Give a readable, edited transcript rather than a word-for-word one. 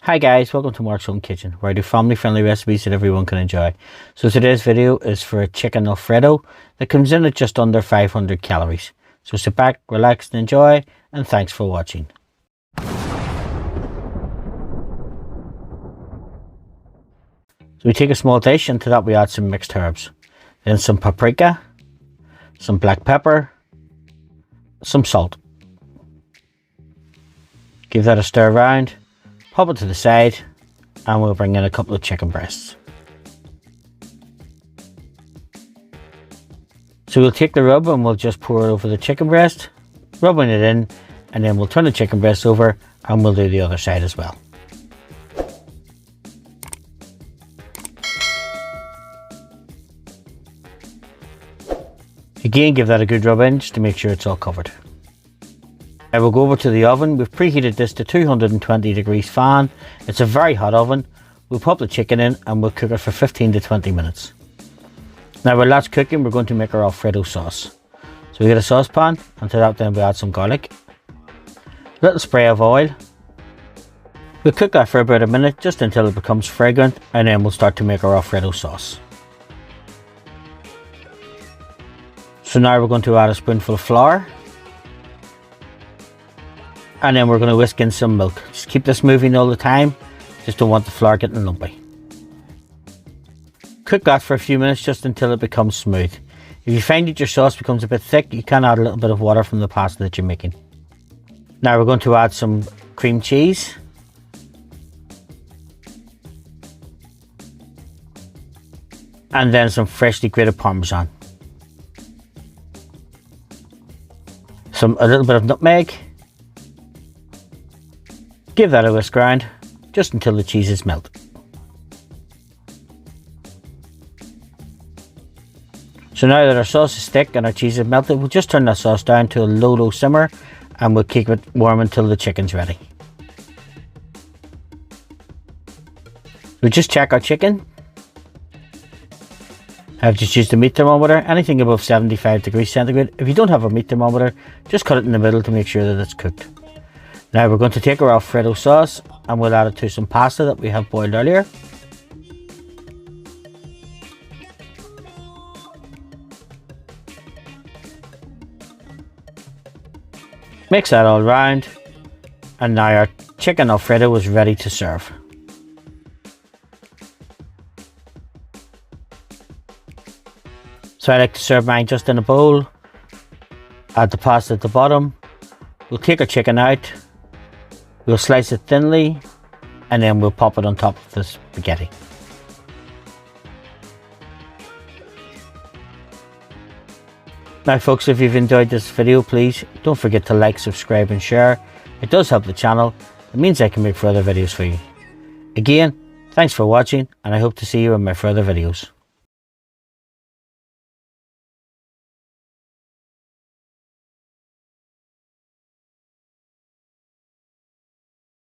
Hi guys, welcome to Mark's Home Kitchen, where I do family friendly recipes that everyone can enjoy. So today's video is for a chicken Alfredo that comes in at just under 500 calories. So sit back, relax and enjoy, and thanks for watching. So we take a small dish, and to that we add some mixed herbs. Then some paprika, some black pepper, some salt. Give that a stir around. Pop it to the side, and we'll bring in a couple of chicken breasts. So we'll take the rub and we'll just pour it over the chicken breast, rubbing it in, and then we'll turn the chicken breast over and we'll do the other side as well. Again, give that a good rub in just to make sure it's all covered. Now we'll go over to the oven. We've preheated this to 220 degrees fan. It's a very hot oven. We'll pop the chicken in and we'll cook it for 15 to 20 minutes. Now while that's cooking, we're going to make our Alfredo sauce. So we get a saucepan, and to that then we add some garlic, a little spray of oil. We'll cook that for about a minute, just until it becomes fragrant, and then we'll start to make our Alfredo sauce. So now we're going to add a spoonful of flour. And then we're going to whisk in some milk. Just keep this moving all the time. Just don't want the flour getting lumpy. Cook that for a few minutes just until it becomes smooth. If you find that your sauce becomes a bit thick, you can add a little bit of water from the pasta that you're making. Now we're going to add some cream cheese. And then some freshly grated Parmesan. A little bit of nutmeg. Give that a whisk around just until the cheese is melted. So now that our sauce is thick and our cheese is melted, we'll just turn that sauce down to a low simmer, and we'll keep it warm until the chicken's ready. We'll just check our chicken. I've just used a meat thermometer, anything above 75 degrees centigrade. If you don't have a meat thermometer, just cut it in the middle to make sure that it's cooked. Now we're going to take our Alfredo sauce and we'll add it to some pasta that we have boiled earlier. Mix that all round, and now our chicken Alfredo is ready to serve. So I like to serve mine just in a bowl. Add the pasta at the bottom. We'll take our chicken out. We'll slice it thinly, and then we'll pop it on top of the spaghetti. Now folks, if you've enjoyed this video, please don't forget to like, subscribe and share. It does help the channel. It means I can make further videos for you. Again, thanks for watching, and I hope to see you in my further videos.